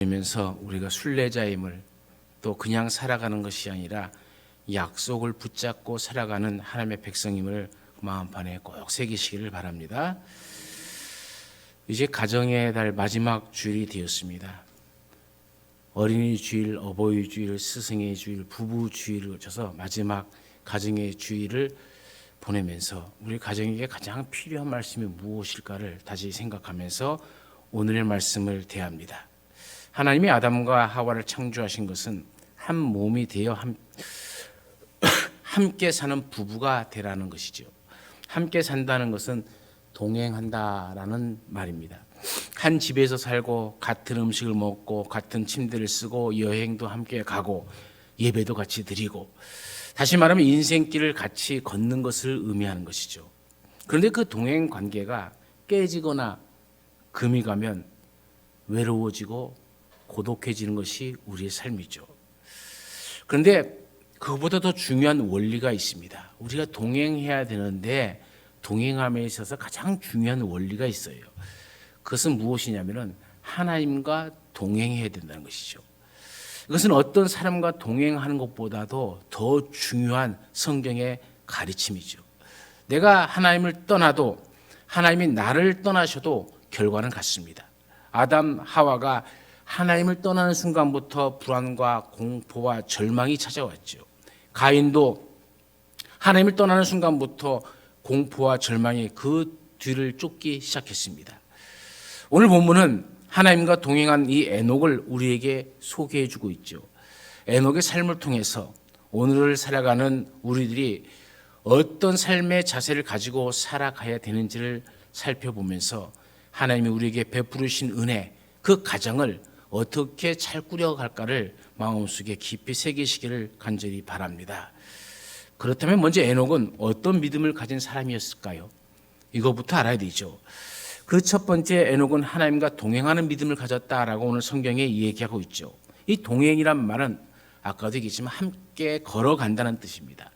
그러면서 우리가 순례자임을, 또 그냥 살아가는 것이 아니라 약속을 붙잡고 살아가는 하나님의 백성임을 마음판에 꼭 새기시기를 바랍니다. 이제 가정의 달 마지막 주일이 되었습니다. 어린이 주일, 어버이 주일, 스승의 주일, 부부 주일을 거쳐서 마지막 가정의 주일을 보내면서 우리 가정에게 가장 필요한 말씀이 무엇일까를 다시 생각하면서 오늘의 말씀을 대합니다. 하나님이 아담과 하와를 창조하신 것은 한 몸이 되어 함께 사는 부부가 되라는 것이죠. 함께 산다는 것은 동행한다라는 말입니다. 한 집에서 살고 같은 음식을 먹고 같은 침대를 쓰고 여행도 함께 가고 예배도 같이 드리고, 다시 말하면 인생길을 같이 걷는 것을 의미하는 것이죠. 그런데 그 동행 관계가 깨지거나 금이 가면 외로워지고 고독해지는 것이 우리의 삶이죠. 그런데 그것보다 더 중요한 원리가 있습니다. 우리가 동행해야 되는데 동행함에 있어서 가장 중요한 원리가 있어요. 그것은 무엇이냐면은 하나님과 동행해야 된다는 것이죠. 이것은 어떤 사람과 동행하는 것보다도 더 중요한 성경의 가르침이죠. 내가 하나님을 떠나도 하나님이 나를 떠나셔도 결과는 같습니다. 아담, 하와가 하나님을 떠나는 순간부터 불안과 공포와 절망이 찾아왔죠. 가인도 하나님을 떠나는 순간부터 공포와 절망이 그 뒤를 쫓기 시작했습니다. 오늘 본문은 하나님과 동행한 이 에녹을 우리에게 소개해 주고 있죠. 에녹의 삶을 통해서 오늘을 살아가는 우리들이 어떤 삶의 자세를 가지고 살아가야 되는지를 살펴보면서 하나님이 우리에게 베푸르신 은혜, 그 가정을 어떻게 잘 꾸려갈까를 마음속에 깊이 새기시기를 간절히 바랍니다. 그렇다면 먼저 에녹은 어떤 믿음을 가진 사람이었을까요? 이거부터 알아야 되죠. 그 첫 번째, 에녹은 하나님과 동행하는 믿음을 가졌다라고 오늘 성경에 얘기하고 있죠. 이 동행이란 말은 아까도 얘기했지만 함께 걸어간다는 뜻입니다.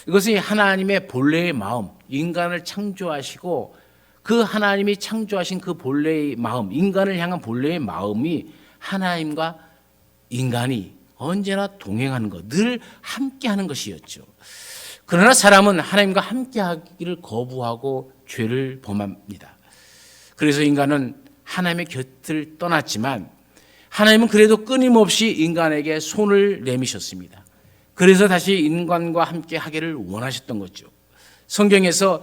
이것이 하나님의 본래의 마음, 인간을 창조하시고 그 하나님이 창조하신 그 본래의 마음, 인간을 향한 본래의 마음이 하나님과 인간이 언제나 동행하는 것, 늘 함께하는 것이었죠. 그러나 사람은 하나님과 함께하기를 거부하고 죄를 범합니다. 그래서 인간은 하나님의 곁을 떠났지만 하나님은 그래도 끊임없이 인간에게 손을 내미셨습니다. 그래서 다시 인간과 함께하기를 원하셨던 거죠. 성경에서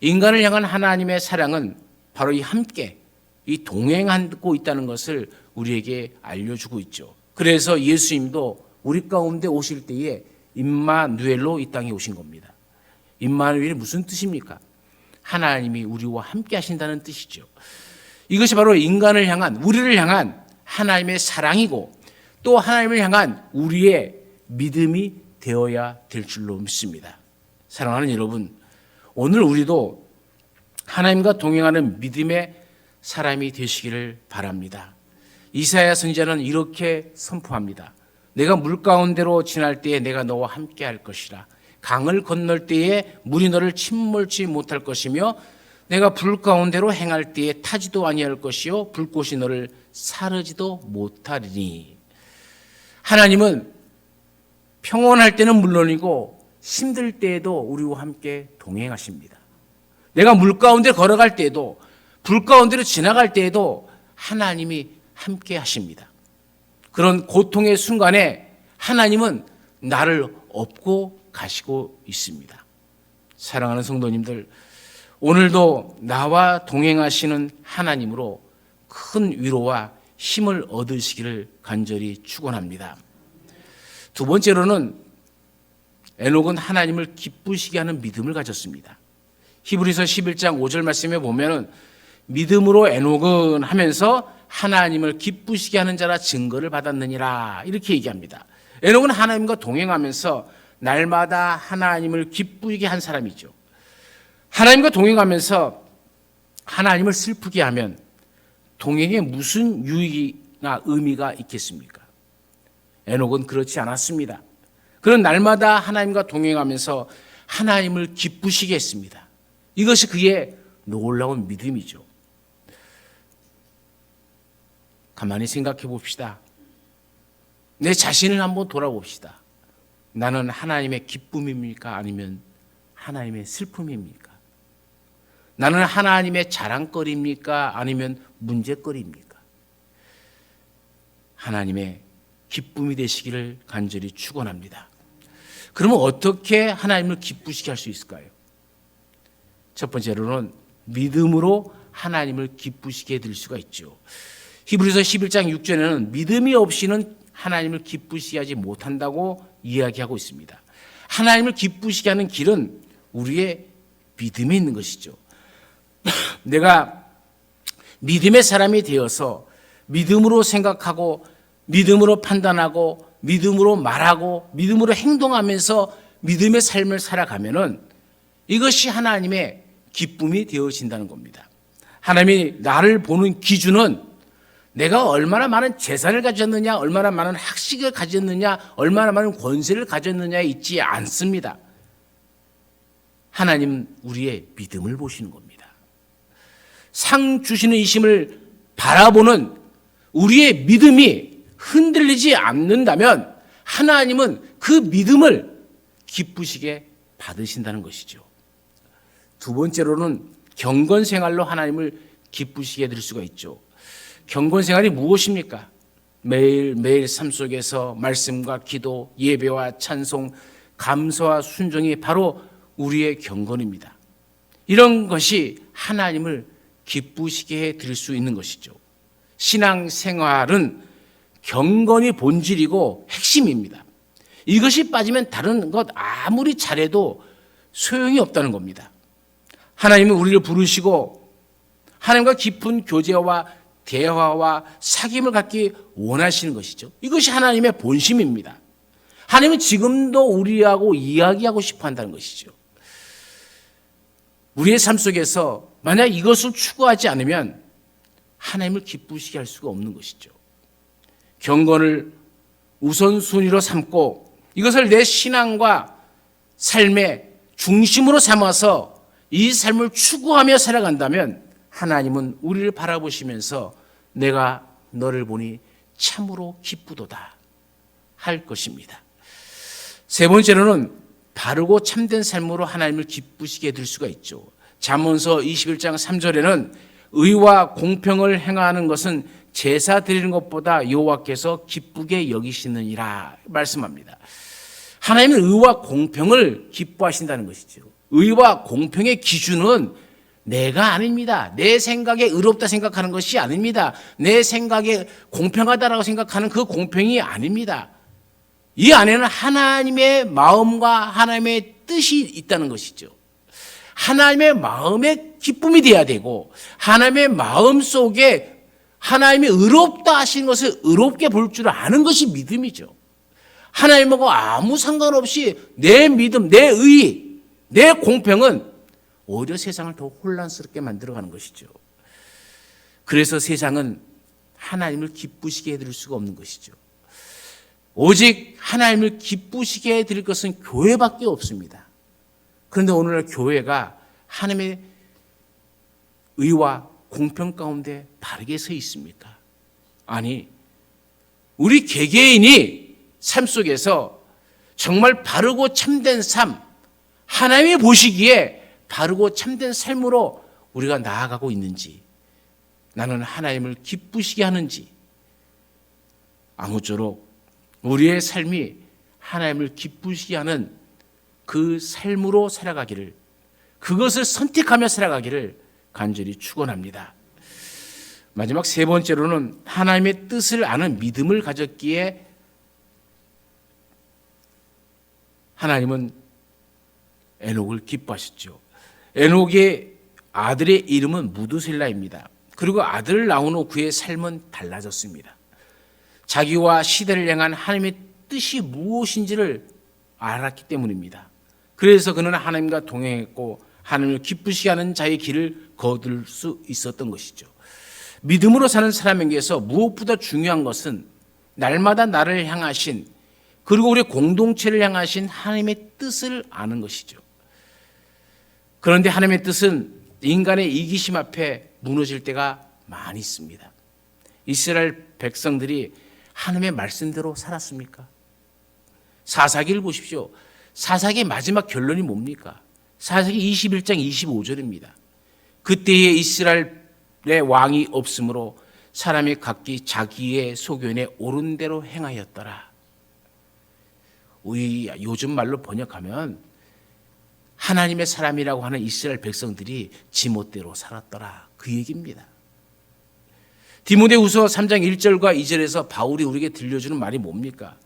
인간을 향한 하나님의 사랑은 바로 이 함께, 이 동행하고 있다는 것을 우리에게 알려주고 있죠. 그래서 예수님도 우리 가운데 오실 때에 임마누엘로 이 땅에 오신 겁니다. 임마누엘이 무슨 뜻입니까? 하나님이 우리와 함께 하신다는 뜻이죠. 이것이 바로 인간을 향한, 우리를 향한 하나님의 사랑이고 또 하나님을 향한 우리의 믿음이 되어야 될 줄로 믿습니다. 사랑하는 여러분, 오늘 우리도 하나님과 동행하는 믿음의 사람이 되시기를 바랍니다. 이사야 선지자는 이렇게 선포합니다. 내가 물 가운데로 지날 때에 내가 너와 함께 할 것이라. 강을 건널 때에 물이 너를 침몰치 못할 것이며 내가 불 가운데로 행할 때에 타지도 아니할 것이요 불꽃이 너를 사르지도 못하리니. 하나님은 평온할 때는 물론이고 힘들 때에도 우리와 함께 동행하십니다. 내가 물 가운데 걸어갈 때에도 불 가운데로 지나갈 때에도 하나님이 함께 하십니다. 그런 고통의 순간에 하나님은 나를 업고 가시고 있습니다. 사랑하는 성도님들, 오늘도 나와 동행하시는 하나님으로 큰 위로와 힘을 얻으시기를 간절히 축원합니다. 두 번째로는 에녹은 하나님을 기쁘시게 하는 믿음을 가졌습니다. 히브리서 11장 5절 말씀에 보면은 믿음으로 에녹은 하면서 하나님을 기쁘시게 하는 자라 증거를 받았느니라 이렇게 얘기합니다. 에녹은 하나님과 동행하면서 날마다 하나님을 기쁘게 한 사람이죠. 하나님과 동행하면서 하나님을 슬프게 하면 동행에 무슨 유익이나 의미가 있겠습니까? 에녹은 그렇지 않았습니다. 그는 날마다 하나님과 동행하면서 하나님을 기쁘시게 했습니다. 이것이 그의 놀라운 믿음이죠. 가만히 생각해 봅시다. 내 자신을 한번 돌아봅시다. 나는 하나님의 기쁨입니까? 아니면 하나님의 슬픔입니까? 나는 하나님의 자랑거리입니까? 아니면 문제거리입니까? 하나님의 기쁨이 되시기를 간절히 축원합니다. 그러면 어떻게 하나님을 기쁘시게 할 수 있을까요? 첫 번째로는 믿음으로 하나님을 기쁘시게 해드릴 수가 있죠. 히브리서 11장 6절에는 믿음이 없이는 하나님을 기쁘시게 하지 못한다고 이야기하고 있습니다. 하나님을 기쁘시게 하는 길은 우리의 믿음에 있는 것이죠. 내가 믿음의 사람이 되어서 믿음으로 생각하고 믿음으로 판단하고 믿음으로 말하고 믿음으로 행동하면서 믿음의 삶을 살아가면은 이것이 하나님의 기쁨이 되어진다는 겁니다. 하나님이 나를 보는 기준은 내가 얼마나 많은 재산을 가졌느냐, 얼마나 많은 학식을 가졌느냐, 얼마나 많은 권세를 가졌느냐에 있지 않습니다. 하나님은 우리의 믿음을 보시는 겁니다. 상 주시는 이심을 바라보는 우리의 믿음이 흔들리지 않는다면 하나님은 그 믿음을 기쁘시게 받으신다는 것이죠. 두 번째로는 경건 생활로 하나님을 기쁘시게 해드릴 수가 있죠. 경건 생활이 무엇입니까? 매일매일 삶 속에서 말씀과 기도, 예배와 찬송, 감사와 순종이 바로 우리의 경건입니다. 이런 것이 하나님을 기쁘시게 해드릴 수 있는 것이죠. 신앙 생활은 경건이 본질이고 핵심입니다. 이것이 빠지면 다른 것 아무리 잘해도 소용이 없다는 겁니다. 하나님은 우리를 부르시고 하나님과 깊은 교제와 대화와 사귐을 갖기 원하시는 것이죠. 이것이 하나님의 본심입니다. 하나님은 지금도 우리하고 이야기하고 싶어 한다는 것이죠. 우리의 삶 속에서 만약 이것을 추구하지 않으면 하나님을 기쁘시게 할 수가 없는 것이죠. 경건을 우선순위로 삼고 이것을 내 신앙과 삶의 중심으로 삼아서 이 삶을 추구하며 살아간다면 하나님은 우리를 바라보시면서 내가 너를 보니 참으로 기쁘도다 할 것입니다. 세 번째로는 바르고 참된 삶으로 하나님을 기쁘시게 해드릴 수가 있죠. 잠언서 21장 3절에는 의와 공평을 행하는 것은 제사 드리는 것보다 여호와께서 기쁘게 여기시느니라 말씀합니다. 하나님은 의와 공평을 기뻐하신다는 것이죠. 의와 공평의 기준은 내가 아닙니다. 내 생각에 의롭다 생각하는 것이 아닙니다. 내 생각에 공평하다라고 생각하는 그 공평이 아닙니다. 이 안에는 하나님의 마음과 하나님의 뜻이 있다는 것이죠. 하나님의 마음의 기쁨이 돼야 되고 하나님의 마음 속에 하나님이 의롭다 하시는 것을 의롭게 볼 줄 아는 것이 믿음이죠. 하나님하고 아무 상관없이 내 믿음, 내 의, 내 공평은 오히려 세상을 더 혼란스럽게 만들어가는 것이죠. 그래서 세상은 하나님을 기쁘시게 해드릴 수가 없는 것이죠. 오직 하나님을 기쁘시게 해드릴 것은 교회밖에 없습니다. 그런데 오늘날 교회가 하나님의 의와 공평 가운데 바르게 서 있습니까? 아니, 우리 개개인이 삶 속에서 정말 바르고 참된 삶, 하나님이 보시기에 바르고 참된 삶으로 우리가 나아가고 있는지, 나는 하나님을 기쁘시게 하는지, 아무쪼록 우리의 삶이 하나님을 기쁘시게 하는 그 삶으로 살아가기를, 그것을 선택하며 살아가기를 간절히 축원합니다. 마지막 세 번째로는 하나님의 뜻을 아는 믿음을 가졌기에 하나님은 에녹을 기뻐하셨죠. 에녹의 아들의 이름은 무두셀라입니다. 그리고 아들을 낳은 후 그의 삶은 달라졌습니다. 자기와 시대를 향한 하나님의 뜻이 무엇인지를 알았기 때문입니다. 그래서 그는 하나님과 동행했고 하나님을 기쁘시게 하는 자의 길을 거둘 수 있었던 것이죠. 믿음으로 사는 사람에게서 무엇보다 중요한 것은 날마다 나를 향하신, 그리고 우리 공동체를 향하신 하나님의 뜻을 아는 것이죠. 그런데 하나님의 뜻은 인간의 이기심 앞에 무너질 때가 많이 있습니다. 이스라엘 백성들이 하나님의 말씀대로 살았습니까? 사사기를 보십시오. 사사기의 마지막 결론이 뭡니까? 사사기 21장 25절입니다. 그때에 이스라엘의 왕이 없으므로 사람이 각기 자기의 소견에 옳은 대로 행하였더라. 우리 요즘 말로 번역하면 하나님의 사람이라고 하는 이스라엘 백성들이 지멋대로 살았더라. 그 얘기입니다. 디모데후서 3장 1절과 2절에서 바울이 우리에게 들려주는 말이 뭡니까?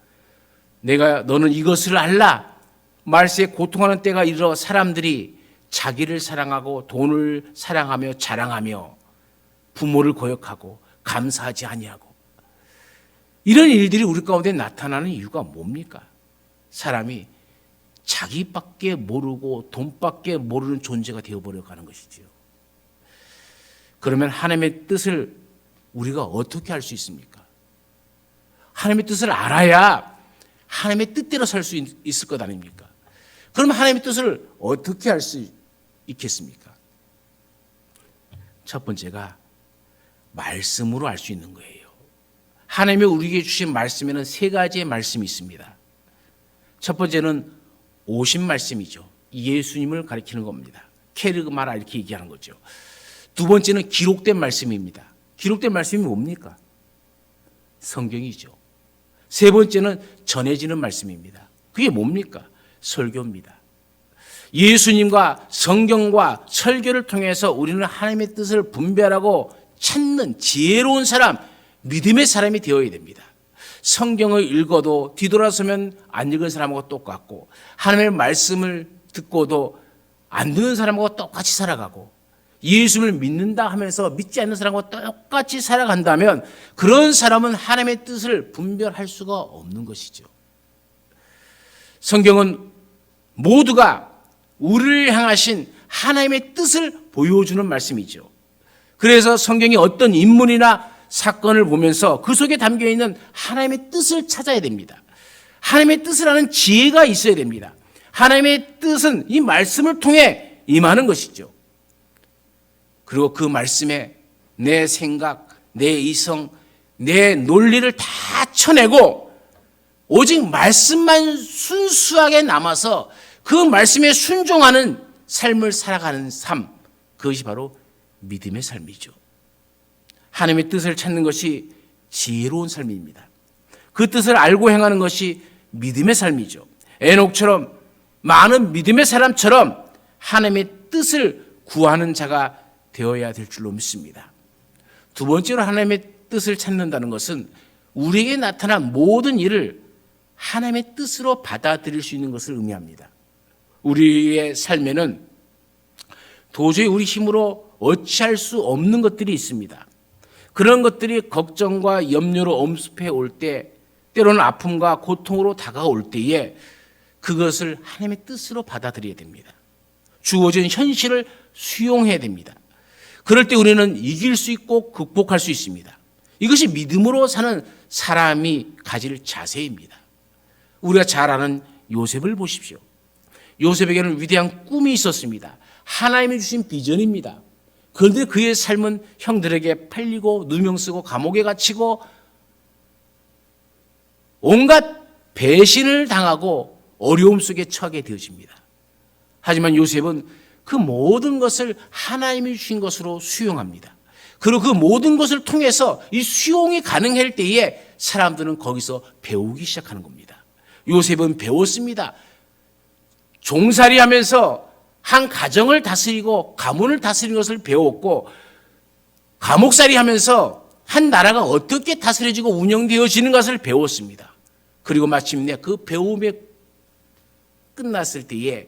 너는 이것을 알라. 말세에 고통하는 때가 이르러 사람들이 자기를 사랑하고 돈을 사랑하며 자랑하며 부모를 거역하고 감사하지 아니하고, 이런 일들이 우리 가운데 나타나는 이유가 뭡니까? 사람이 자기밖에 모르고 돈밖에 모르는 존재가 되어버려 가는 것이지요. 그러면 하나님의 뜻을 우리가 어떻게 할 수 있습니까? 하나님의 뜻을 알아야 하나님의 뜻대로 살 수 있을 것 아닙니까? 그럼 하나님의 뜻을 어떻게 할 수 있겠습니까? 첫 번째가 말씀으로 알 수 있는 거예요. 하나님이 우리에게 주신 말씀에는 세 가지의 말씀이 있습니다. 첫 번째는 오신 말씀이죠. 예수님을 가리키는 겁니다. 케르그마라 이렇게 얘기하는 거죠. 두 번째는 기록된 말씀입니다. 기록된 말씀이 뭡니까? 성경이죠. 세 번째는 전해지는 말씀입니다. 그게 뭡니까? 설교입니다. 예수님과 성경과 설교를 통해서 우리는 하나님의 뜻을 분별하고 찾는 지혜로운 사람, 믿음의 사람이 되어야 됩니다. 성경을 읽어도 뒤돌아서면 안 읽은 사람하고 똑같고, 하나님의 말씀을 듣고도 안 듣는 사람하고 똑같이 살아가고, 예수를 믿는다 하면서 믿지 않는 사람과 똑같이 살아간다면 그런 사람은 하나님의 뜻을 분별할 수가 없는 것이죠. 성경은 모두가 우리를 향하신 하나님의 뜻을 보여주는 말씀이죠. 그래서 성경이 어떤 인물이나 사건을 보면서 그 속에 담겨있는 하나님의 뜻을 찾아야 됩니다. 하나님의 뜻을 아는 지혜가 있어야 됩니다. 하나님의 뜻은 이 말씀을 통해 임하는 것이죠. 그리고 그 말씀에 내 생각, 내 이성, 내 논리를 다 쳐내고 오직 말씀만 순수하게 남아서 그 말씀에 순종하는 삶을 살아가는 삶, 그것이 바로 믿음의 삶이죠. 하나님의 뜻을 찾는 것이 지혜로운 삶입니다. 그 뜻을 알고 행하는 것이 믿음의 삶이죠. 에녹처럼 많은 믿음의 사람처럼 하나님의 뜻을 구하는 자가 되어야 될 줄로 믿습니다. 두 번째로 하나님의 뜻을 찾는다는 것은 우리에게 나타난 모든 일을 하나님의 뜻으로 받아들일 수 있는 것을 의미합니다. 우리의 삶에는 도저히 우리 힘으로 어찌할 수 없는 것들이 있습니다. 그런 것들이 걱정과 염려로 엄습해 올 때, 때로는 아픔과 고통으로 다가올 때에 그것을 하나님의 뜻으로 받아들여야 됩니다. 주어진 현실을 수용해야 됩니다. 그럴 때 우리는 이길 수 있고 극복할 수 있습니다. 이것이 믿음으로 사는 사람이 가질 자세입니다. 우리가 잘 아는 요셉을 보십시오. 요셉에게는 위대한 꿈이 있었습니다. 하나님이 주신 비전입니다. 그런데 그의 삶은 형들에게 팔리고 누명 쓰고 감옥에 갇히고 온갖 배신을 당하고 어려움 속에 처하게 되어집니다. 하지만 요셉은 그 모든 것을 하나님이 주신 것으로 수용합니다. 그리고 그 모든 것을 통해서 이 수용이 가능할 때에 사람들은 거기서 배우기 시작하는 겁니다. 요셉은 배웠습니다. 종살이 하면서 한 가정을 다스리고 가문을 다스리는 것을 배웠고, 감옥살이 하면서 한 나라가 어떻게 다스려지고 운영되어지는 것을 배웠습니다. 그리고 마침내 그 배움이 끝났을 때에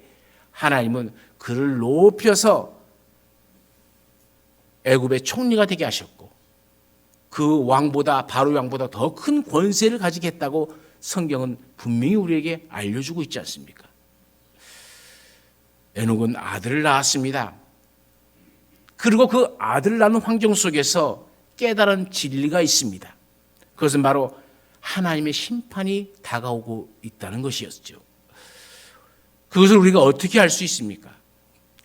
하나님은 그를 높여서 애굽의 총리가 되게 하셨고, 그 왕보다, 바로 왕보다 더 큰 권세를 가지겠다고 성경은 분명히 우리에게 알려주고 있지 않습니까? 에녹은 아들을 낳았습니다. 그리고 그 아들을 낳는 환경 속에서 깨달은 진리가 있습니다. 그것은 바로 하나님의 심판이 다가오고 있다는 것이었죠. 그것을 우리가 어떻게 알 수 있습니까?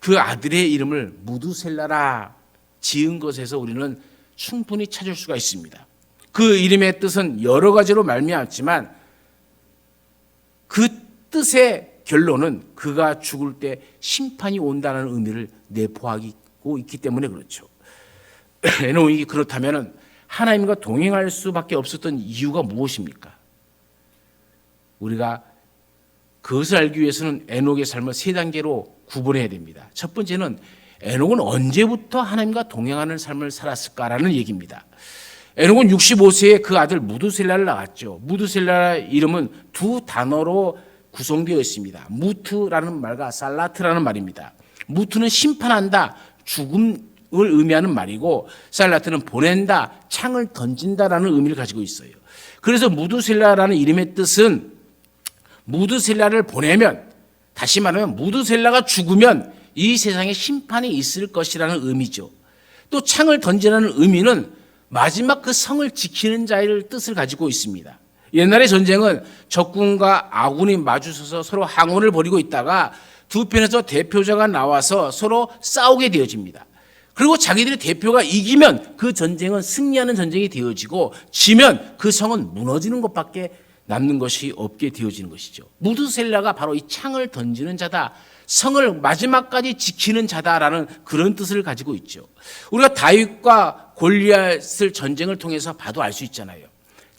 그 아들의 이름을 무두셀라라 지은 것에서 우리는 충분히 찾을 수가 있습니다. 그 이름의 뜻은 여러 가지로 말미암았지만 그 뜻의 결론은 그가 죽을 때 심판이 온다는 의미를 내포하고 있기 때문에 그렇죠. 에녹이 그렇다면 하나님과 동행할 수밖에 없었던 이유가 무엇입니까? 우리가 그것을 알기 위해서는 에녹의 삶을 세 단계로 구분해야 됩니다. 첫 번째는 에녹은 언제부터 하나님과 동행하는 삶을 살았을까라는 얘기입니다. 에녹은 65세에 그 아들 무두셀라를 낳았죠. 무두셀라의 이름은 두 단어로 구성되어 있습니다. 무트라는 말과 살라트라는 말입니다. 무트는 심판한다, 죽음을 의미하는 말이고 살라트는 보낸다, 창을 던진다라는 의미를 가지고 있어요. 그래서 무두셀라라는 이름의 뜻은 무두셀라를 보내면, 다시 말하면 무두셀라가 죽으면 이 세상에 심판이 있을 것이라는 의미죠. 또 창을 던지라는 의미는 마지막 그 성을 지키는 자의 뜻을 가지고 있습니다. 옛날의 전쟁은 적군과 아군이 마주서서 서로 항원을 벌이고 있다가 두 편에서 대표자가 나와서 서로 싸우게 되어집니다. 그리고 자기들의 대표가 이기면 그 전쟁은 승리하는 전쟁이 되어지고 지면 그 성은 무너지는 것밖에 남는 것이 없게 되어지는 것이죠. 무두셀라가 바로 이 창을 던지는 자다, 성을 마지막까지 지키는 자다라는 그런 뜻을 가지고 있죠. 우리가 다윗과 골리앗을 전쟁을 통해서 봐도 알 수 있잖아요.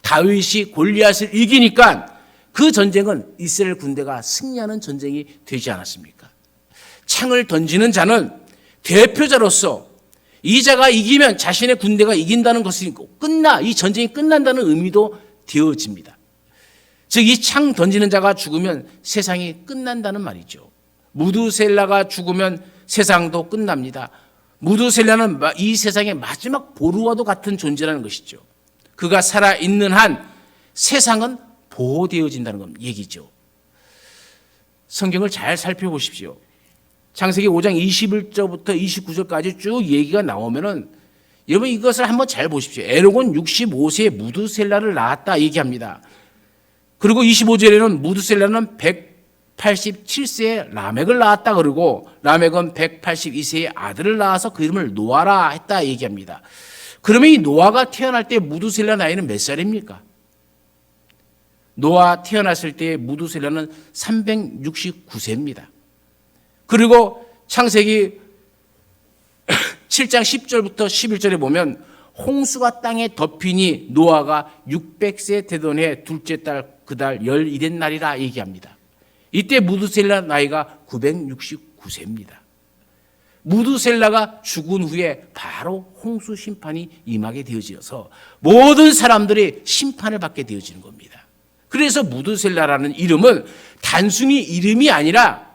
다윗이 골리앗을 이기니까 그 전쟁은 이스라엘 군대가 승리하는 전쟁이 되지 않았습니까? 창을 던지는 자는 대표자로서 이 자가 이기면 자신의 군대가 이긴다는 것이 이 전쟁이 끝난다는 의미도 되어집니다. 즉 이 창 던지는 자가 죽으면 세상이 끝난다는 말이죠. 무두셀라가 죽으면 세상도 끝납니다. 무두셀라는 이 세상의 마지막 보루와도 같은 존재라는 것이죠. 그가 살아있는 한 세상은 보호되어진다는 얘기죠. 성경을 잘 살펴보십시오. 창세기 5장 21절부터 29절까지 쭉 얘기가 나오면은 여러분 이것을 한번 잘 보십시오. 에녹은 65세에 무두셀라를 낳았다 얘기합니다. 그리고 25절에는 무두셀라는 187세에 라멕을 낳았다 그러고 라멕은 182세에 아들을 낳아서 그 이름을 노아라 했다 얘기합니다. 그러면 이 노아가 태어날 때 무두셀라 나이는 몇 살입니까? 노아 태어났을 때 무두셀라는 369세입니다. 그리고 창세기 7장 10절부터 11절에 보면 홍수가 땅에 덮이니 노아가 600세 되던 해 둘째 달 그달 열 이된 날이라 얘기합니다. 이때 무두셀라 나이가 969세입니다. 무두셀라가 죽은 후에 바로 홍수 심판이 임하게 되어져서 모든 사람들이 심판을 받게 되어지는 겁니다. 그래서 무두셀라라는 이름은 단순히 이름이 아니라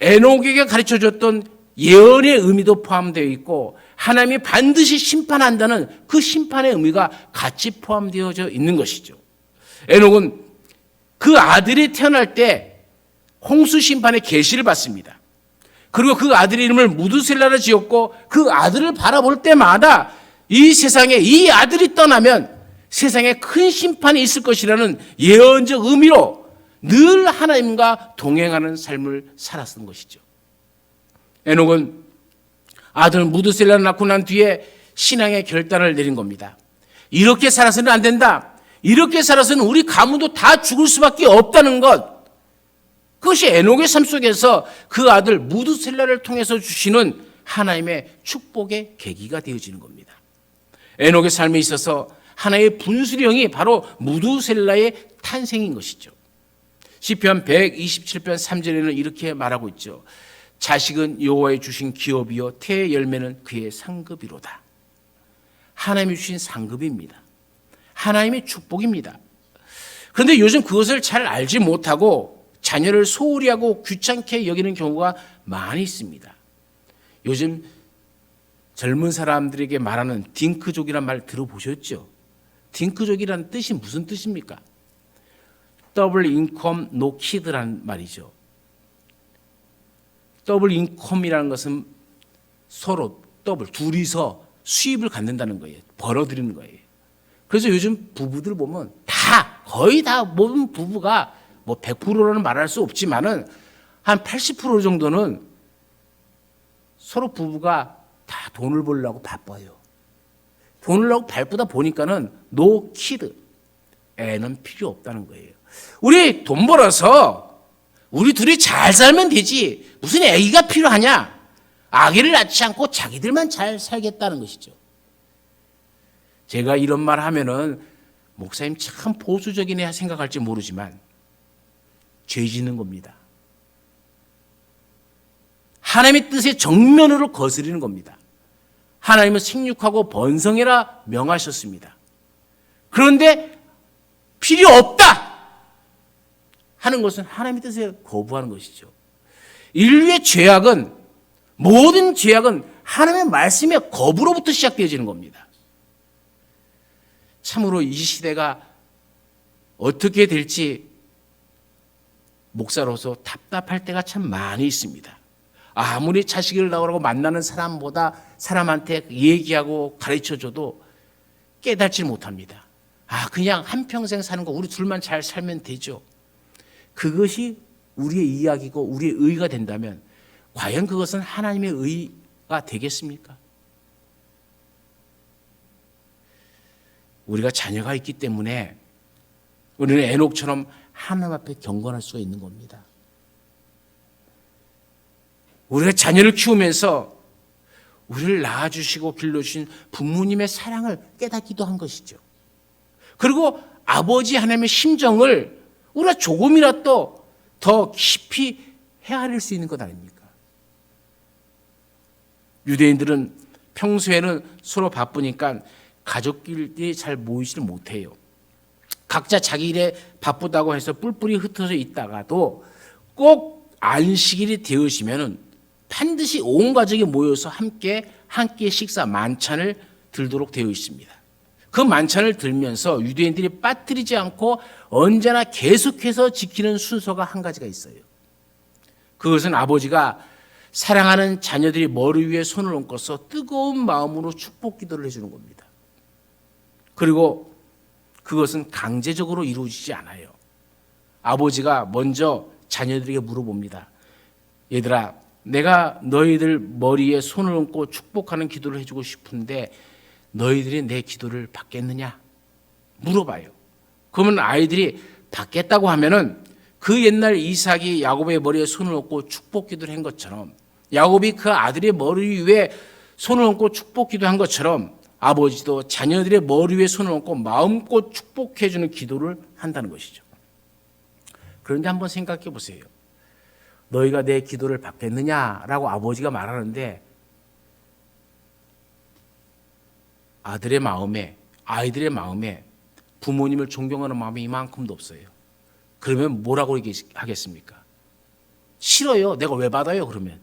에녹에게 가르쳐줬던 예언의 의미도 포함되어 있고 하나님이 반드시 심판한다는 그 심판의 의미가 같이 포함되어져 있는 것이죠. 에녹은 그 아들이 태어날 때 홍수 심판의 계시를 받습니다. 그리고 그 아들의 이름을 무두셀라를 지었고 그 아들을 바라볼 때마다 이 세상에 이 아들이 떠나면 세상에 큰 심판이 있을 것이라는 예언적 의미로 늘 하나님과 동행하는 삶을 살았던 것이죠. 에녹은 아들 무두셀라를 낳고 난 뒤에 신앙의 결단을 내린 겁니다. 이렇게 살아서는 안 된다. 이렇게 살아서는 우리 가문도 다 죽을 수밖에 없다는 것. 그것이 에녹의 삶 속에서 그 아들 무두셀라를 통해서 주시는 하나님의 축복의 계기가 되어지는 겁니다. 에녹의 삶에 있어서 하나의 분수령이 바로 무두셀라의 탄생인 것이죠. 시편 127편 3절에는 이렇게 말하고 있죠. 자식은 여호와의 주신 기업이요 태의 열매는 그의 상급이로다. 하나님이 주신 상급입니다. 하나님의 축복입니다. 그런데 요즘 그것을 잘 알지 못하고 자녀를 소홀히 하고 귀찮게 여기는 경우가 많이 있습니다. 요즘 젊은 사람들에게 말하는 딩크족이란 말 들어보셨죠? 딩크족이라는 뜻이 무슨 뜻입니까? 더블 인컴 노 키드라는 말이죠. 더블 인컴이라는 것은 서로 둘이서 수입을 갖는다는 거예요. 벌어들이는 거예요. 그래서 요즘 부부들 보면 거의 다 모든 부부가 뭐 100%라는 말할 수 없지만은 한 80% 정도는 서로 부부가 다 돈을 벌려고 바빠요. 돈을 하고 밟다 보니까는 노 키드, 애는 필요 없다는 거예요. 우리 돈 벌어서 우리 둘이 잘 살면 되지 무슨 애기가 필요하냐? 아기를 낳지 않고 자기들만 잘 살겠다는 것이죠. 제가 이런 말 하면은 목사님 참 보수적이네 생각할지 모르지만 죄 짓는 겁니다. 하나님의 뜻에 정면으로 거스리는 겁니다. 하나님은 생육하고 번성해라 명하셨습니다. 그런데 필요 없다 하는 것은 하나님의 뜻에 거부하는 것이죠. 인류의 죄악은, 모든 죄악은 하나님의 말씀의 거부로부터 시작되어지는 겁니다. 참으로 이 시대가 어떻게 될지 목사로서 답답할 때가 참 많이 있습니다. 아무리 자식을 낳으라고 만나는 사람한테 얘기하고 가르쳐줘도 깨닫지 못합니다. 그냥 한평생 사는 거 우리 둘만 잘 살면 되죠. 그것이 우리의 이야기고 우리의 의가 된다면 과연 그것은 하나님의 의가 되겠습니까? 우리가 자녀가 있기 때문에 우리는 에녹처럼 하나님 앞에 경건할 수가 있는 겁니다. 우리가 자녀를 키우면서 우리를 낳아주시고 길러주신 부모님의 사랑을 깨닫기도 한 것이죠. 그리고 아버지 하나님의 심정을 우리가 조금이라도 더 깊이 헤아릴 수 있는 것 아닙니까? 유대인들은 평소에는 서로 바쁘니까 가족끼리 잘 모이지를 못해요. 각자 자기 일에 바쁘다고 해서 뿔뿔이 흩어져 있다가도 꼭 안식일이 되어지면은 반드시 온 가족이 모여서 함께 한 끼 식사 만찬을 들도록 되어 있습니다. 그 만찬을 들면서 유대인들이 빠뜨리지 않고 언제나 계속해서 지키는 순서가 한 가지가 있어요. 그것은 아버지가 사랑하는 자녀들이 머리 위에 손을 얹고서 뜨거운 마음으로 축복 기도를 해주는 겁니다. 그리고 그것은 강제적으로 이루어지지 않아요. 아버지가 먼저 자녀들에게 물어봅니다. 얘들아, 내가 너희들 머리에 손을 얹고 축복하는 기도를 해주고 싶은데 너희들이 내 기도를 받겠느냐? 물어봐요. 그러면 아이들이 받겠다고 하면은 그 옛날 이삭이 야곱의 머리에 손을 얹고 축복 기도를 한 것처럼, 야곱이 그 아들의 머리 위에 손을 얹고 축복 기도한 것처럼 아버지도 자녀들의 머리 위에 손을 얹고 마음껏 축복해 주는 기도를 한다는 것이죠. 그런데 한번 생각해 보세요. 너희가 내 기도를 받겠느냐라고 아버지가 말하는데 아이들의 마음에 부모님을 존경하는 마음이 이만큼도 없어요. 그러면 뭐라고 하겠습니까? 싫어요. 내가 왜 받아요? 그러면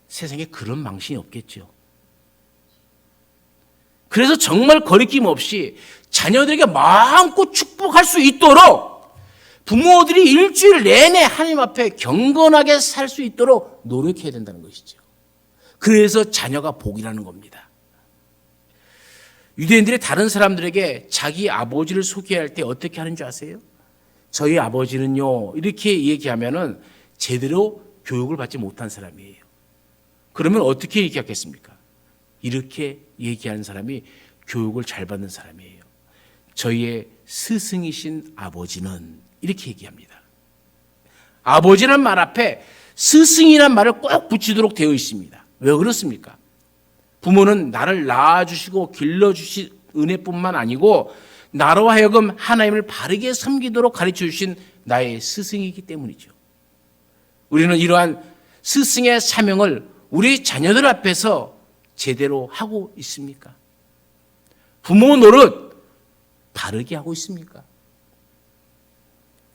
세상에 그런 망신이 없겠죠. 그래서 정말 거리낌 없이 자녀들에게 마음껏 축복할 수 있도록 부모들이 일주일 내내 하나님 앞에 경건하게 살 수 있도록 노력해야 된다는 것이죠. 그래서 자녀가 복이라는 겁니다. 유대인들이 다른 사람들에게 자기 아버지를 소개할 때 어떻게 하는 줄 아세요? 저희 아버지는요, 이렇게 얘기하면은 제대로 교육을 받지 못한 사람이에요. 그러면 어떻게 얘기하겠습니까? 이렇게 얘기하는 사람이 교육을 잘 받는 사람이에요. 저희의 스승이신 아버지는 이렇게 얘기합니다. 아버지란 말 앞에 스승이란 말을 꼭 붙이도록 되어 있습니다. 왜 그렇습니까? 부모는 나를 낳아주시고 길러주신 은혜뿐만 아니고 나로 하여금 하나님을 바르게 섬기도록 가르쳐주신 나의 스승이기 때문이죠. 우리는 이러한 스승의 사명을 우리 자녀들 앞에서 제대로 하고 있습니까? 부모 노릇 바르게 하고 있습니까?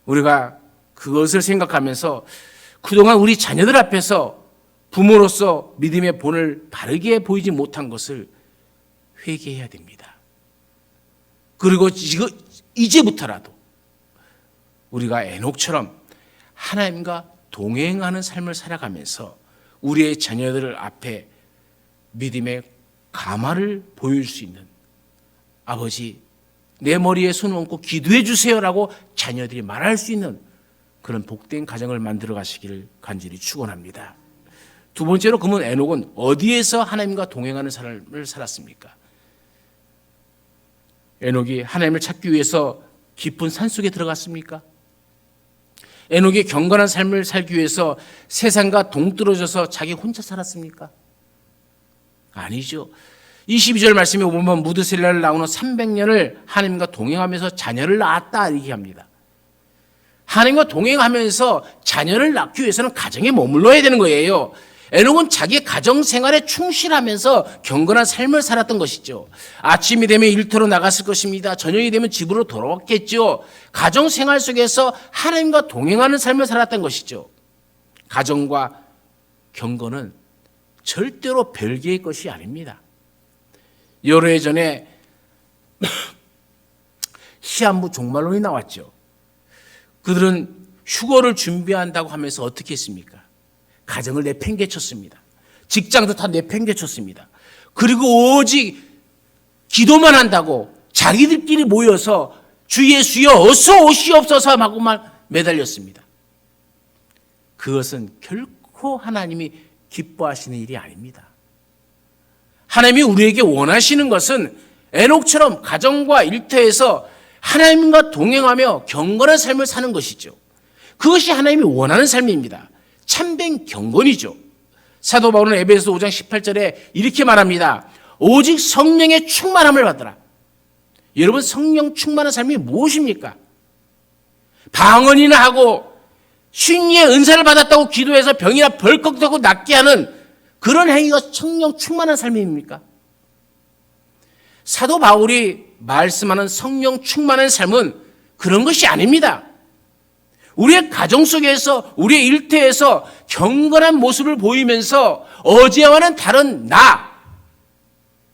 우리가 그것을 생각하면서 그동안 우리 자녀들 앞에서 부모로서 믿음의 본을 바르게 보이지 못한 것을 회개해야 됩니다. 그리고 이제부터라도 우리가 에녹처럼 하나님과 동행하는 삶을 살아가면서 우리의 자녀들 앞에 믿음의 가마를 보일 수 있는, 아버지 내 머리에 손을 얹고 기도해 주세요라고 자녀들이 말할 수 있는 그런 복된 가정을 만들어 가시기를 간절히 축원합니다. 두 번째로 그러면 에녹은 어디에서 하나님과 동행하는 삶을 살았습니까? 에녹이 하나님을 찾기 위해서 깊은 산속에 들어갔습니까? 에녹이 경건한 삶을 살기 위해서 세상과 동떨어져서 자기 혼자 살았습니까? 아니죠. 22절 말씀에 보면 무드셀라를 낳은 후 300년을 하나님과 동행하면서 자녀를 낳았다 이렇게 합니다. 하나님과 동행하면서 자녀를 낳기 위해서는 가정에 머물러야 되는 거예요. 에녹은 자기 가정 생활에 충실하면서 경건한 삶을 살았던 것이죠. 아침이 되면 일터로 나갔을 것입니다. 저녁이 되면 집으로 돌아왔겠죠. 가정 생활 속에서 하나님과 동행하는 삶을 살았던 것이죠. 가정과 경건은 절대로 별개의 것이 아닙니다. 여러 해 전에 시한부 종말론이 나왔죠. 그들은 휴거를 준비한다고 하면서 어떻게 했습니까? 가정을 내팽개쳤습니다. 직장도 다 내팽개쳤습니다. 그리고 오직 기도만 한다고 자기들끼리 모여서 주 예수여 어서 오시옵소서 하고만 매달렸습니다. 그것은 결코 하나님이 기뻐하시는 일이 아닙니다. 하나님이 우리에게 원하시는 것은 에녹처럼 가정과 일터에서 하나님과 동행하며 경건한 삶을 사는 것이죠. 그것이 하나님이 원하는 삶입니다. 참된 경건이죠. 사도 바울은 에베소 5장 18절에 이렇게 말합니다. 오직 성령의 충만함을 받으라. 여러분, 성령 충만한 삶이 무엇입니까? 방언이나 하고 신의 은사를 받았다고 기도해서 병이나 벌컥 되고 낫게 하는 그런 행위가 성령 충만한 삶입니까? 사도 바울이 말씀하는 성령 충만한 삶은 그런 것이 아닙니다. 우리의 가정 속에서, 우리의 일터에서 경건한 모습을 보이면서 어제와는 다른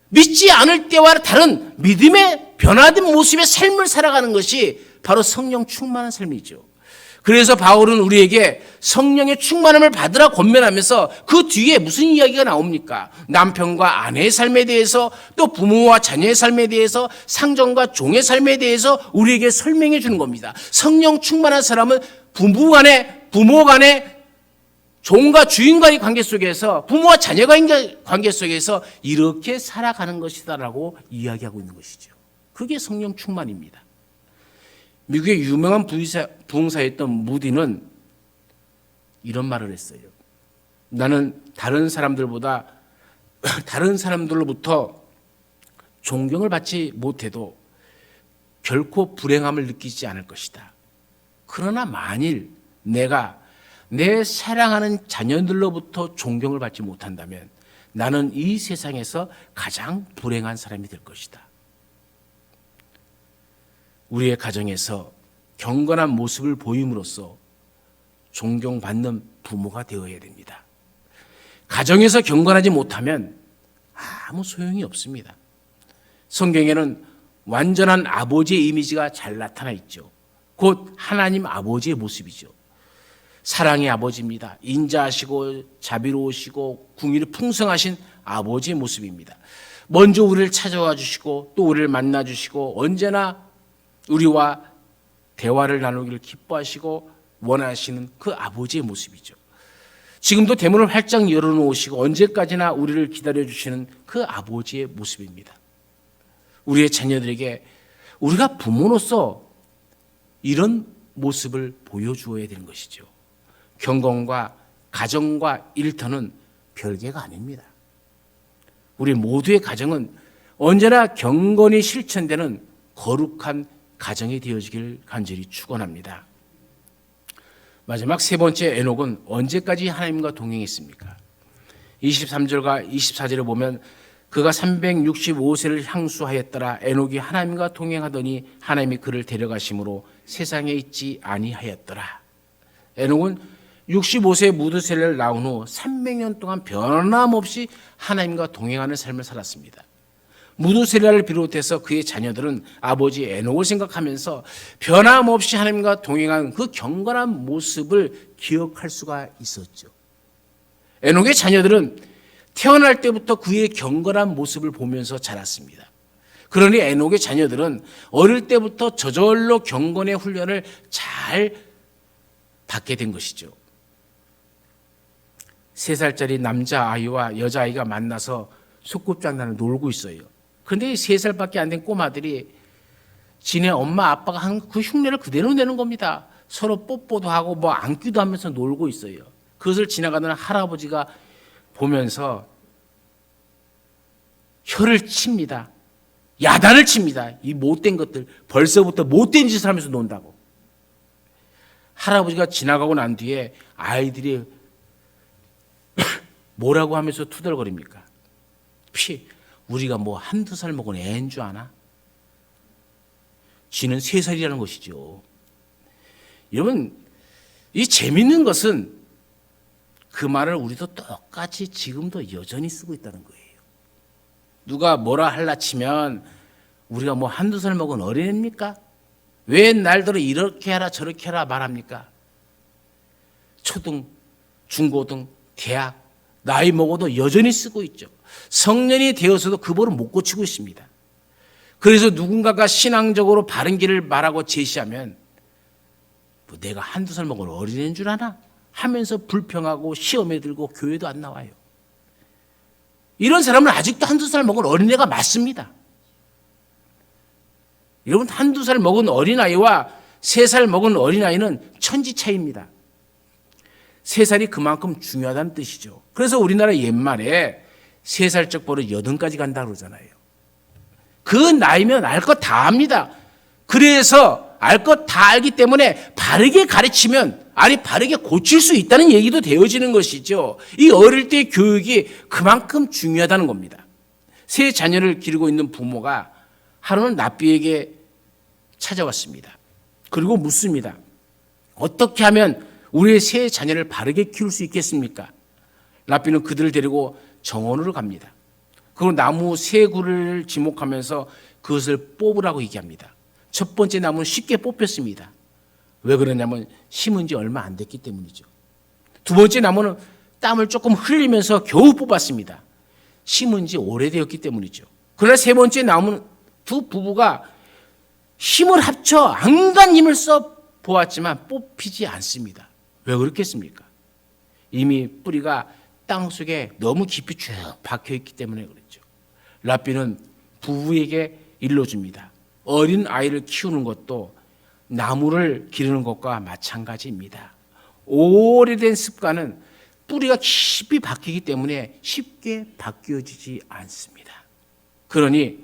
믿지 않을 때와 다른 믿음의 변화된 모습의 삶을 살아가는 것이 바로 성령 충만한 삶이죠. 그래서 바울은 우리에게 성령의 충만함을 받으라 권면하면서 그 뒤에 무슨 이야기가 나옵니까? 남편과 아내의 삶에 대해서, 또 부모와 자녀의 삶에 대해서, 상전과 종의 삶에 대해서 우리에게 설명해 주는 겁니다. 성령 충만한 사람은 부모 간의 종과 주인과의 관계 속에서, 부모와 자녀과의 관계 속에서 이렇게 살아가는 것이다라고 이야기하고 있는 것이죠. 그게 성령 충만입니다. 미국의 유명한 부흥사였던 무디는 이런 말을 했어요. 나는 다른 사람들로부터 존경을 받지 못해도 결코 불행함을 느끼지 않을 것이다. 그러나 만일 내가 내 사랑하는 자녀들로부터 존경을 받지 못한다면 나는 이 세상에서 가장 불행한 사람이 될 것이다. 우리의 가정에서 경건한 모습을 보임으로써 존경받는 부모가 되어야 됩니다. 가정에서 경건하지 못하면 아무 소용이 없습니다. 성경에는 완전한 아버지의 이미지가 잘 나타나 있죠. 곧 하나님 아버지의 모습이죠. 사랑의 아버지입니다. 인자하시고 자비로우시고 궁일이 풍성하신 아버지의 모습입니다. 먼저 우리를 찾아와 주시고 또 우리를 만나 주시고 언제나 우리와 대화를 나누기를 기뻐하시고 원하시는 그 아버지의 모습이죠. 지금도 대문을 활짝 열어놓으시고 언제까지나 우리를 기다려주시는 그 아버지의 모습입니다. 우리의 자녀들에게 우리가 부모로서 이런 모습을 보여주어야 되는 것이죠. 경건과 가정과 일터는 별개가 아닙니다. 우리 모두의 가정은 언제나 경건이 실천되는 거룩한 가정이 되어지길 간절히 축원합니다. 마지막 세 번째, 에녹은 언제까지 하나님과 동행했습니까? 23절과 24절에 보면 그가 365세를 향수하였더라. 에녹이 하나님과 동행하더니 하나님이 그를 데려가심으로 세상에 있지 아니하였더라. 에녹은 65세에 무드셀라를 낳은 후 300년 동안 변함없이 하나님과 동행하는 삶을 살았습니다. 무드셀라를 비롯해서 그의 자녀들은 아버지 에녹을 생각하면서 변함없이 하나님과 동행한 그 경건한 모습을 기억할 수가 있었죠. 에녹의 자녀들은 태어날 때부터 그의 경건한 모습을 보면서 자랐습니다. 그러니 에녹의 자녀들은 어릴 때부터 저절로 경건의 훈련을 잘 받게 된 것이죠. 3살짜리 남자아이와 여자아이가 만나서 소꿉장난을 놀고 있어요. 그런데 3살밖에 안 된 꼬마들이 지네 엄마 아빠가 한 그 흉내를 그대로 내는 겁니다. 서로 뽀뽀도 하고 뭐 안기도 하면서 놀고 있어요. 그것을 지나가는 할아버지가 보면서 혀를 칩니다. 야단을 칩니다. 이 못된 것들, 벌써부터 못된 짓을 하면서 논다고. 할아버지가 지나가고 난 뒤에 아이들이 뭐라고 하면서 투덜거립니까? 우리가 뭐 한두 살 먹은 애인 줄 아나? 쥐는 3살이라는 것이죠. 여러분, 이 재밌는 것은 그 말을 우리도 똑같이 지금도 여전히 쓰고 있다는 거예요. 누가 뭐라 할라 치면 우리가 뭐 한두 살 먹은 어린애입니까? 왜 날들어 이렇게 하라 저렇게 하라 말합니까? 초등, 중고등, 대학 나이 먹어도 여전히 쓰고 있죠. 성년이 되어서도 그 버릇 못 고치고 있습니다. 그래서 누군가가 신앙적으로 바른 길을 말하고 제시하면 뭐 내가 한두 살 먹은 어린애인 줄 아나? 하면서 불평하고 시험에 들고 교회도 안 나와요. 이런 사람은 아직도 한두 살 먹은 어린애가 맞습니다. 여러분, 한두 살 먹은 어린아이와 3살 먹은 어린아이는 천지 차이입니다. 3살이 그만큼 중요하다는 뜻이죠. 그래서 우리나라 옛말에 3살적 버릇 80까지 간다고 그러잖아요. 그 나이면 알 것 다 압니다. 그래서 알 것 다 알기 때문에 바르게 가르치면, 아니 바르게 고칠 수 있다는 얘기도 되어지는 것이죠. 이 어릴 때 교육이 그만큼 중요하다는 겁니다. 3 자녀를 기르고 있는 부모가 하루는 랍비에게 찾아왔습니다. 그리고 묻습니다. 어떻게 하면 우리의 3 자녀를 바르게 키울 수 있겠습니까? 랍비는 그들을 데리고 정원으로 갑니다. 그리고 나무 3그루를 지목하면서 그것을 뽑으라고 얘기합니다. 첫 번째 나무는 쉽게 뽑혔습니다. 왜 그러냐면 심은 지 얼마 안 됐기 때문이죠. 두 번째 나무는 땀을 조금 흘리면서 겨우 뽑았습니다. 심은 지 오래되었기 때문이죠. 그러나 3번째 나무는 두 부부가 힘을 합쳐 안간 힘을 써 보았지만 뽑히지 않습니다. 왜 그렇겠습니까? 이미 뿌리가 땅속에 너무 깊이 쭉 박혀있기 때문에 그렇죠. 랍비는 부부에게 일러줍니다. 어린 아이를 키우는 것도 나무를 기르는 것과 마찬가지입니다. 오래된 습관은 뿌리가 깊이 박히기 때문에 쉽게 바뀌어지지 않습니다. 그러니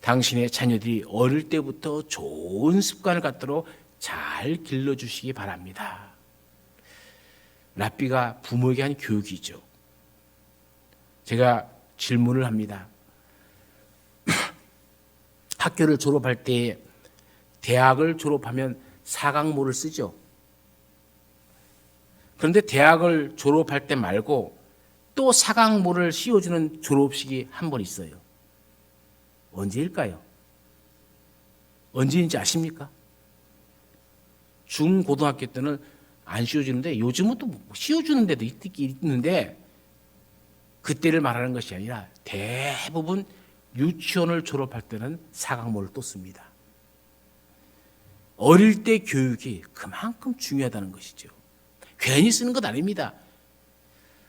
당신의 자녀들이 어릴 때부터 좋은 습관을 갖도록 잘 길러주시기 바랍니다. 랍비가 부모에게 한 교육이죠. 제가 질문을 합니다. 학교를 졸업할 때 대학을 졸업하면 사강모를 쓰죠. 그런데 대학을 졸업할 때 말고 또 사강모를 씌워주는 졸업식이 한 번 있어요. 언제일까요? 언제인지 아십니까? 중고등학교 때는 안 씌워주는데 요즘은 또 씌워주는 데도 있는데 그때를 말하는 것이 아니라 대부분 유치원을 졸업할 때는 사강모를 또 씁니다. 어릴 때 교육이 그만큼 중요하다는 것이죠. 괜히 쓰는 것 아닙니다.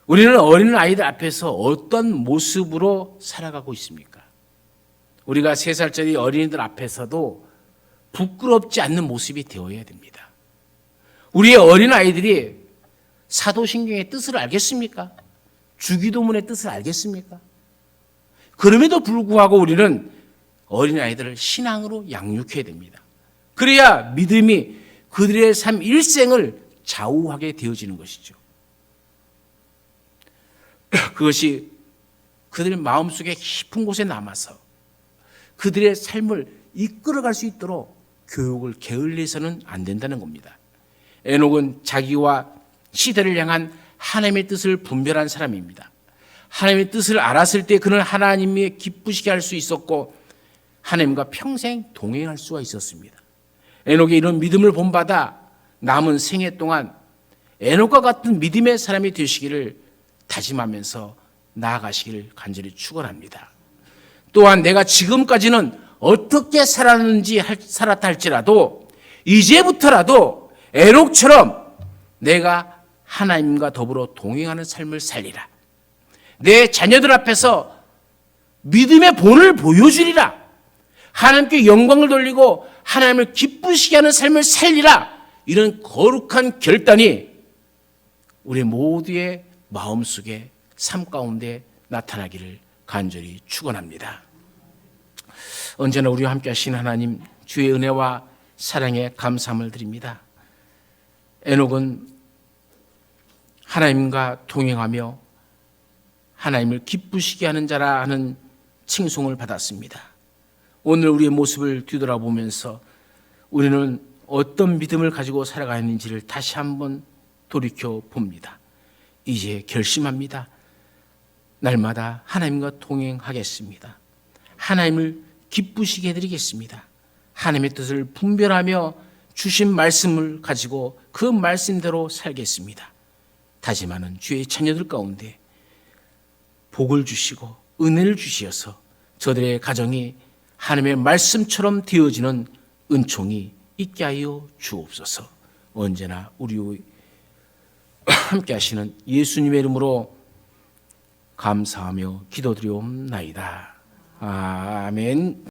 우리는 어린 아이들 앞에서 어떤 모습으로 살아가고 있습니까? 우리가 3살짜리 어린이들 앞에서도 부끄럽지 않는 모습이 되어야 됩니다. 우리의 어린 아이들이 사도신경의 뜻을 알겠습니까? 주기도문의 뜻을 알겠습니까? 그럼에도 불구하고 우리는 어린 아이들을 신앙으로 양육해야 됩니다. 그래야 믿음이 그들의 삶 일생을 좌우하게 되어지는 것이죠. 그것이 그들 마음속에 깊은 곳에 남아서 그들의 삶을 이끌어갈 수 있도록 교육을 게을리해서는 안 된다는 겁니다. 에녹은 자기와 시대를 향한 하나님의 뜻을 분별한 사람입니다. 하나님의 뜻을 알았을 때 그는 하나님이 기쁘시게 할 수 있었고 하나님과 평생 동행할 수가 있었습니다. 에녹의 이런 믿음을 본받아 남은 생애 동안 에녹과 같은 믿음의 사람이 되시기를 다짐하면서 나아가시기를 간절히 축원합니다. 또한 내가 지금까지는 어떻게 살았다 할지라도 이제부터라도 에녹처럼 내가 하나님과 더불어 동행하는 삶을 살리라. 내 자녀들 앞에서 믿음의 본을 보여주리라. 하나님께 영광을 돌리고 하나님을 기쁘시게 하는 삶을 살리라. 이런 거룩한 결단이 우리 모두의 마음속에 삶 가운데 나타나기를 간절히 축원합니다. 언제나 우리와 함께 하신 하나님 주의 은혜와 사랑에 감사함을 드립니다. 에녹은 하나님과 동행하며 하나님을 기쁘시게 하는 자라 하는 칭송을 받았습니다. 오늘 우리의 모습을 뒤돌아보면서 우리는 어떤 믿음을 가지고 살아가는지를 다시 한번 돌이켜 봅니다. 이제 결심합니다. 날마다 하나님과 동행하겠습니다. 하나님을 기쁘시게 해드리겠습니다. 하나님의 뜻을 분별하며 주신 말씀을 가지고 그 말씀대로 살겠습니다. 다짐하는 주의 자녀들 가운데 복을 주시고 은혜를 주시어서 저들의 가정이 하나님의 말씀처럼 되어지는 은총이 있게 하여 주옵소서. 언제나 우리 함께 하시는 예수님의 이름으로 감사하며 기도드리옵나이다. 아멘.